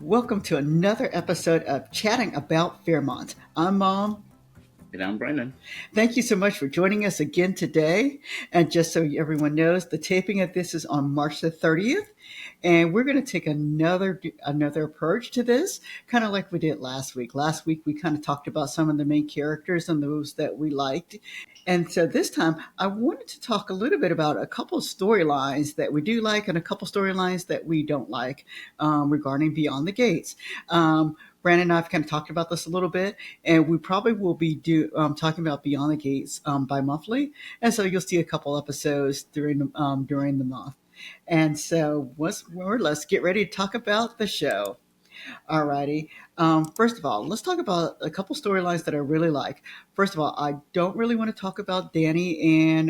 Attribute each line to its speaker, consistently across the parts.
Speaker 1: Welcome to another episode of Chatting About Fairmont. I'm Mom.
Speaker 2: And I'm Brendan.
Speaker 1: Thank you so much for joining us again today. And just so everyone knows, the taping of this is on March the 30th. And we're going to take another approach to this, kind of like we did last week. Last week, we kind of talked about some of the main characters and those that we liked. And so this time, I wanted to talk a little bit about a couple of storylines that we do like and a couple storylines that we don't like regarding Beyond the Gates. Brandon and I have kind of talked about this a little bit, and we probably will be talking about Beyond the Gates bi-monthly. And so you'll see a couple episodes during the month. And so let's get ready to talk about the show. Alrighty. First of all, let's talk about a couple storylines that I really like. First of all, I don't really want to talk about Danny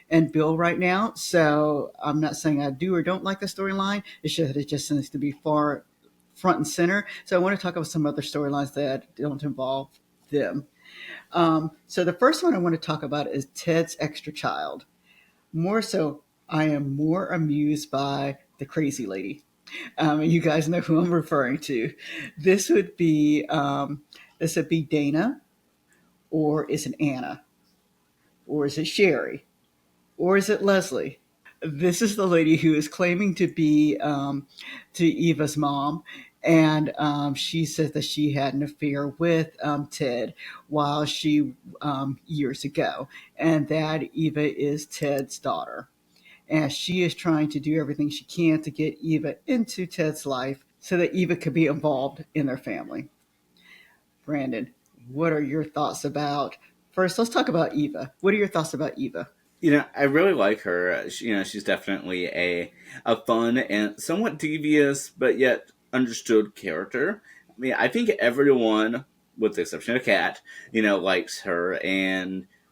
Speaker 1: and Bill right now. So I'm not saying I do or don't like the storyline. It's just that it just seems to be far front and center. So I want to talk about some other storylines that don't involve them. So the first one I want to talk about is Ted's extra child. More so, I am more amused by the crazy lady. You guys know who I'm referring to. This would be Dana, or is it Anna, or is it Sherry, or is it Leslie? This is the lady who is claiming to be to Eva's mom, and she said that she had an affair with Ted while she years ago, and that Eva is Ted's daughter. And she is trying to do everything she can to get Eva into Ted's life so that Eva could be involved in their family. Brandon, what are your thoughts about? First, let's talk about Eva. What are your thoughts about Eva?
Speaker 2: I really like her. She's definitely a fun and somewhat devious, but yet understood character. I mean, I think everyone, with the exception of Kat, likes her,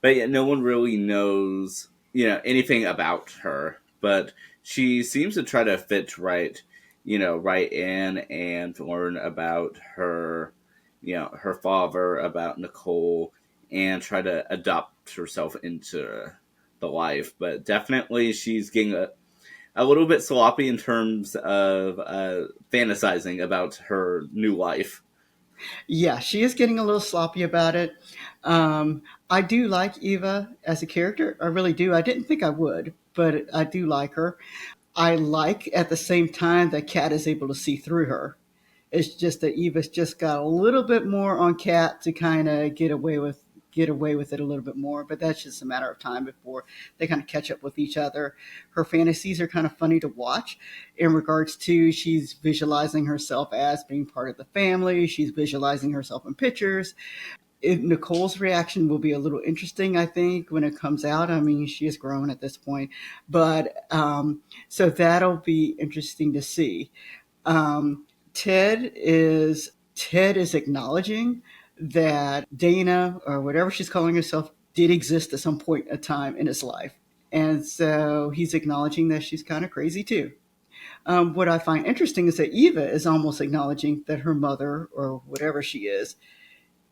Speaker 2: but yet no one really knows, anything about her. But she seems to try to fit right in and learn about her, her father, about Nicole, and try to adopt herself into the life. But definitely she's getting a little bit sloppy in terms of fantasizing about her new life.
Speaker 1: Yeah, she is getting a little sloppy about it. I do like Eva as a character. I really do. I didn't think I would, but I do like her. I like at the same time that Kat is able to see through her. It's just that Eva's just got a little bit more on Kat to kind of get away with it a little bit more, but that's just a matter of time before they kind of catch up with each other. Her fantasies are kind of funny to watch in regards to she's visualizing herself as being part of the family. She's visualizing herself in pictures. Nicole's reaction will be a little interesting, I think, when it comes out. I mean, she is grown at this point, but so that'll be interesting to see. Um, Ted is acknowledging that Dana, or whatever she's calling herself, did exist at some point in time in his life. And so he's acknowledging that she's kind of crazy too. What I find interesting is that Eva is almost acknowledging that her mother, or whatever she is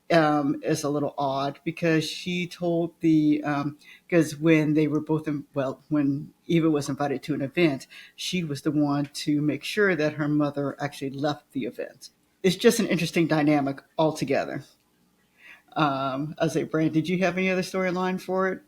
Speaker 1: a little odd, because she told because when they were both when Eva was invited to an event, she was the one to make sure that her mother actually left the event. It's just an interesting dynamic altogether. I say, Brand, did you have any other storyline for it?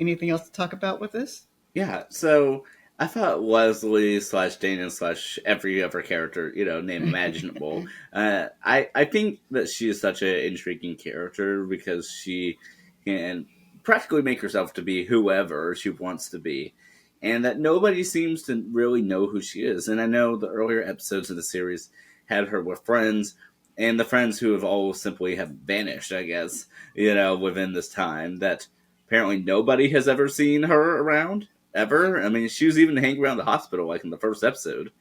Speaker 1: Anything else to talk about with this?
Speaker 2: Yeah, so I thought Leslie slash Dana slash every other character, name imaginable. I think that she is such an intriguing character because she can practically make herself to be whoever she wants to be. And that nobody seems to really know who she is. And I know the earlier episodes of the series had her with friends, and the friends who have all simply have vanished, I guess, within this time. That apparently nobody has ever seen her around ever. I mean, she was even hanging around the hospital, like in the first episode.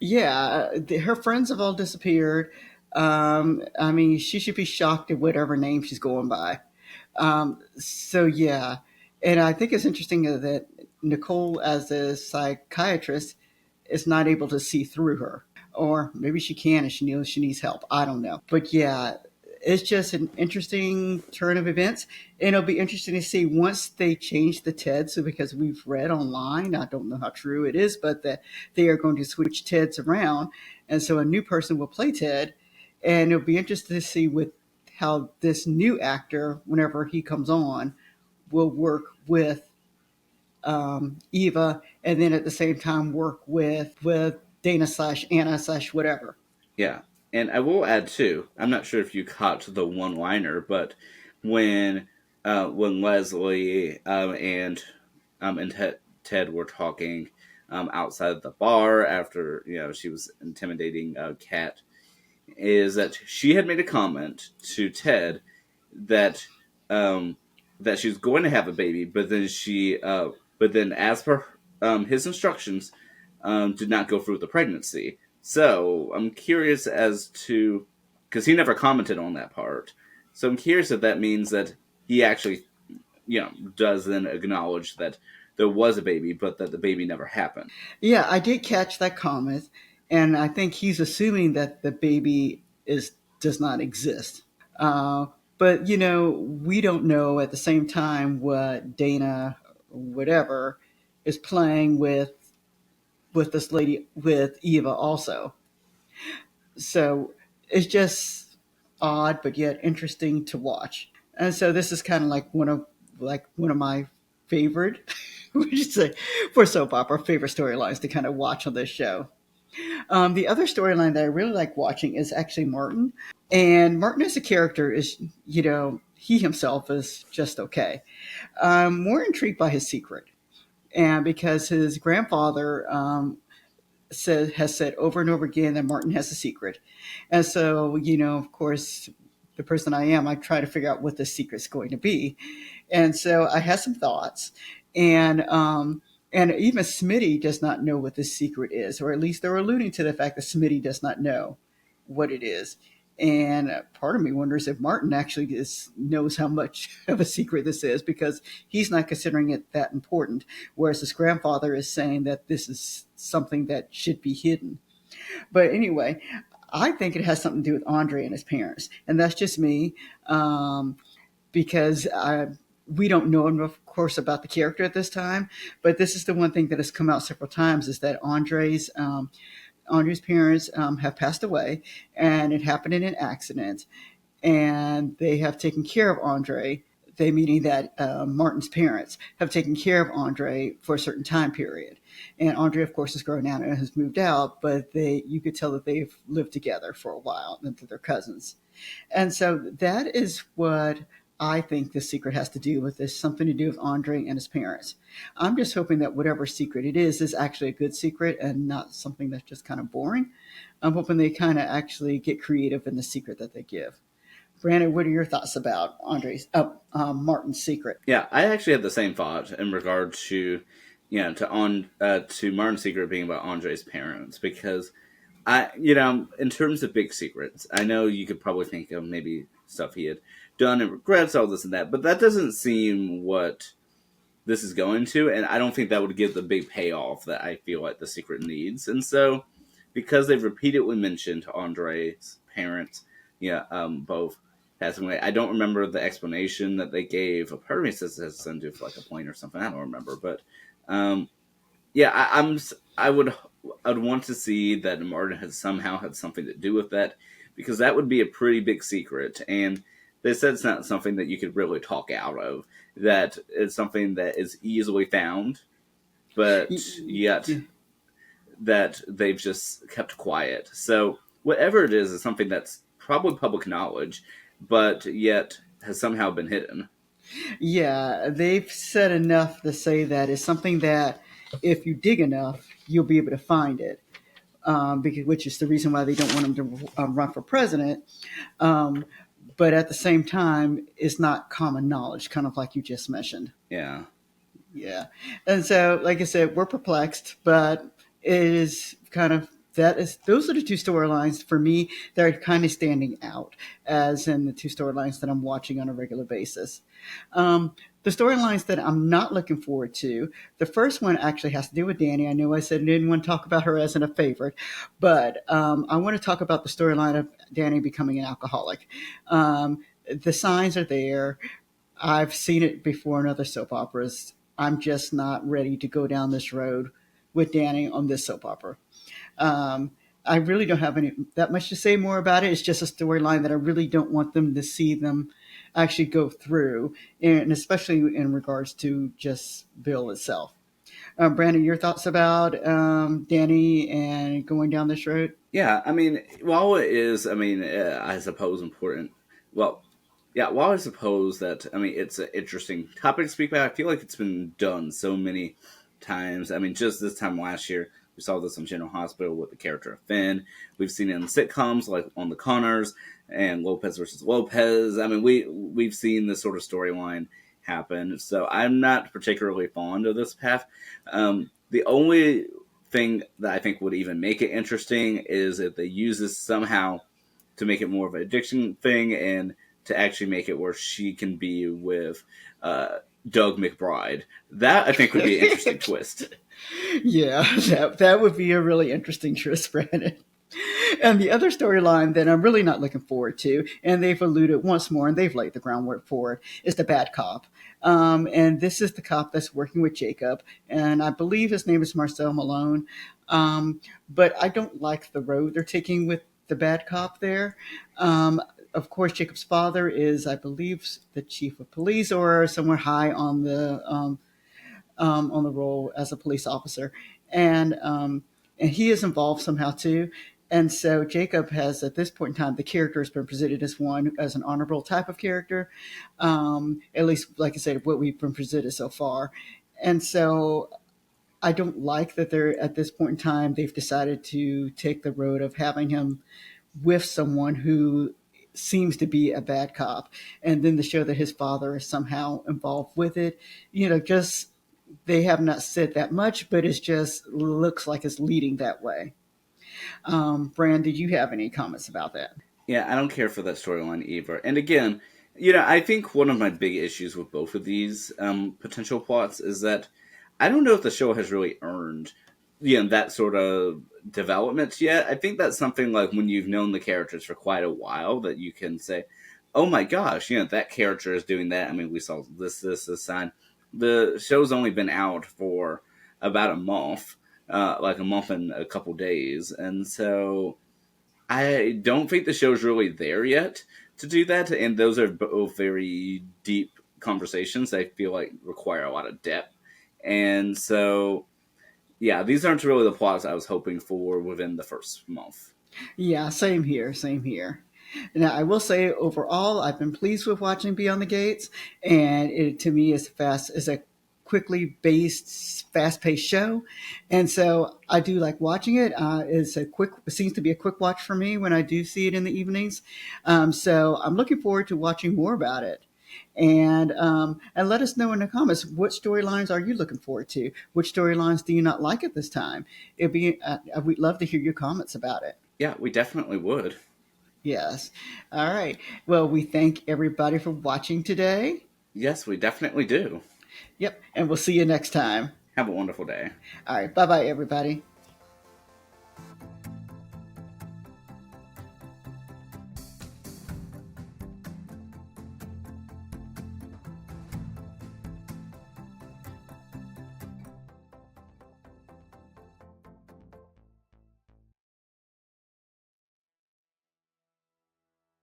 Speaker 1: Yeah, her friends have all disappeared. I mean, she should be shocked at whatever name she's going by. So yeah, and I think it's interesting that Nicole, as a psychiatrist, is not able to see through her, or maybe she can, and she knows she needs help. I don't know, but yeah, it's just an interesting turn of events. And it'll be interesting to see once they change the Ted. So, because we've read online, I don't know how true it is, but that they are going to switch Teds around. And so a new person will play Ted. And it'll be interesting to see with how this new actor, whenever he comes on, will work with Eva, and then at the same time work with Dana slash Anna slash whatever.
Speaker 2: Yeah, and I will add too. I'm not sure if you caught the one-liner, but when when Leslie and Ted were talking outside the bar after she was intimidating Kat, is that she had made a comment to Ted that um, that she's going to have a baby, but then as per his instructions, did not go through with the pregnancy. So I'm curious as to, because he never commented on that part. So I'm curious if that means that he actually, does then acknowledge that there was a baby, but that the baby never happened.
Speaker 1: Yeah, I did catch that comment, and I think he's assuming that the baby is does not exist. Uh, but we don't know at the same time what Dana, whatever, is playing with this lady with Eva also. So it's just odd, but yet interesting to watch. And so this is kind of like one of my favorite, we should say, for soap opera favorite storylines to kind of watch on this show. The other storyline that I really like watching is actually Martin. And Martin as a character is, he himself is just okay. I'm more intrigued by his secret. And because his grandfather has said over and over again that Martin has a secret. And so, of course, the person I am, I try to figure out what the secret's going to be. And so I had some thoughts. And even Smitty does not know what the secret is, or at least they're alluding to the fact that Smitty does not know what it is. And part of me wonders if Martin actually knows how much of a secret this is, because he's not considering it that important, whereas his grandfather is saying that this is something that should be hidden. But anyway, I think it has something to do with Andre and his parents, and that's just me, because we don't know, of course, about the character at this time. But this is the one thing that has come out several times, is that Andre's parents have passed away, and it happened in an accident, and they have taken care of Andre. They, meaning that Martin's parents, have taken care of Andre for a certain time period. And Andre, of course, has grown out and has moved out, but you could tell that they've lived together for a while, and that they're cousins. And so that is what I think the secret has to do with this, something to do with Andre and his parents. I'm just hoping that whatever secret it is actually a good secret and not something that's just kind of boring. I'm hoping they kind of actually get creative in the secret that they give. Brandon, what are your thoughts about Martin's secret?
Speaker 2: Yeah, I actually had the same thought in regard to, to Martin's secret being about Andre's parents, because in terms of big secrets, I know you could probably think of maybe stuff he had done and regrets, all this and that, but that doesn't seem what this is going to, and I don't think that would give the big payoff that I feel like the secret needs. And so, because they've repeatedly mentioned Andre's parents, both passing away, I don't remember the explanation that they gave. A part of me says it has something to do with like a plane or something. I don't remember, but yeah, I'd want to see that Martin has somehow had something to do with that, because that would be a pretty big secret. And they said it's not something that you could really talk out of. That it's something that is easily found, but yet that they've just kept quiet. So whatever it is something that's probably public knowledge, but yet has somehow been hidden.
Speaker 1: Yeah, they've said enough to say that it's something that if you dig enough, you'll be able to find it. Which is the reason why they don't want him to run for president. Um, but at the same time, it's not common knowledge, kind of like you just mentioned.
Speaker 2: Yeah.
Speaker 1: Yeah. And so, like I said, we're perplexed, but it is kind of those are the two storylines for me that are kind of standing out as in the two storylines that I'm watching on a regular basis. Um, the storylines that I'm not looking forward to, the first one actually has to do with Danny. I know I said I didn't want to talk about her as in a favorite, but I want to talk about the storyline of Danny becoming an alcoholic. The signs are there. I've seen it before in other soap operas. I'm just not ready to go down this road with Danny on this soap opera. Um, I really don't have any that much to say more about it. It's just a storyline that I really don't want them to see them actually go through, and especially in regards to just Bill itself. Brandon, your thoughts about Danny and going down this road?
Speaker 2: Yeah, I mean, while it is, I suppose important. Well, yeah, while I suppose that, it's an interesting topic to speak about, I feel like it's been done so many times. I mean, just this time last year, we saw this on General Hospital with the character of Finn. We've seen it in sitcoms like on The Connors and Lopez versus Lopez. I mean, we've seen this sort of storyline happen. So I'm not particularly fond of this path. The only thing that I think would even make it interesting is if they use this somehow to make it more of an addiction thing and to actually make it where she can be with Doug McBride. That I think would be an interesting twist.
Speaker 1: Yeah, that would be a really interesting twist, Brandon. And the other storyline that I'm really not looking forward to, and they've alluded once more, and they've laid the groundwork for it, is the bad cop. And this is the cop that's working with Jacob, and I believe his name is Marcel Malone. But I don't like the road they're taking with the bad cop there. Of course, Jacob's father is, I believe, the chief of police or somewhere high on the role as a police officer, and he is involved somehow too. And so Jacob has, at this point in time, the character has been presented as one as an honorable type of character, at least, like I said, what we've been presented so far. And so I don't like that they're at this point in time they've decided to take the road of having him with someone who seems to be a bad cop, and then to show that his father is somehow involved with it. Just they have not said that much, but it just looks like it's leading that way. Brand, did you have any comments about that?
Speaker 2: Yeah, I don't care for that storyline either. And again, I think one of my big issues with both of these potential plots is that I don't know if the show has really earned, that sort of development yet. I think that's something like when you've known the characters for quite a while that you can say, oh my gosh, that character is doing that. I mean, we saw this sign. The show's only been out for about a month, like a month and a couple days. And so I don't think the show's really there yet to do that, and those are both very deep conversations that I feel like require a lot of depth. And so, yeah, these aren't really the plots I was hoping for within the first month.
Speaker 1: Yeah, same here, same here. Now, I will say overall, I've been pleased with watching Beyond the Gates, and it to me is a quickly based, fast paced show, and so I do like watching it. It seems to be a quick watch for me when I do see it in the evenings. So I'm looking forward to watching more about it. And let us know in the comments what storylines are you looking forward to? Which storylines do you not like at this time? We'd love to hear your comments about it.
Speaker 2: Yeah, we definitely would.
Speaker 1: Yes. All right. Well, we thank everybody for watching today.
Speaker 2: Yes, we definitely do.
Speaker 1: Yep. And we'll see you next time.
Speaker 2: Have a wonderful day.
Speaker 1: All right. Bye bye, everybody.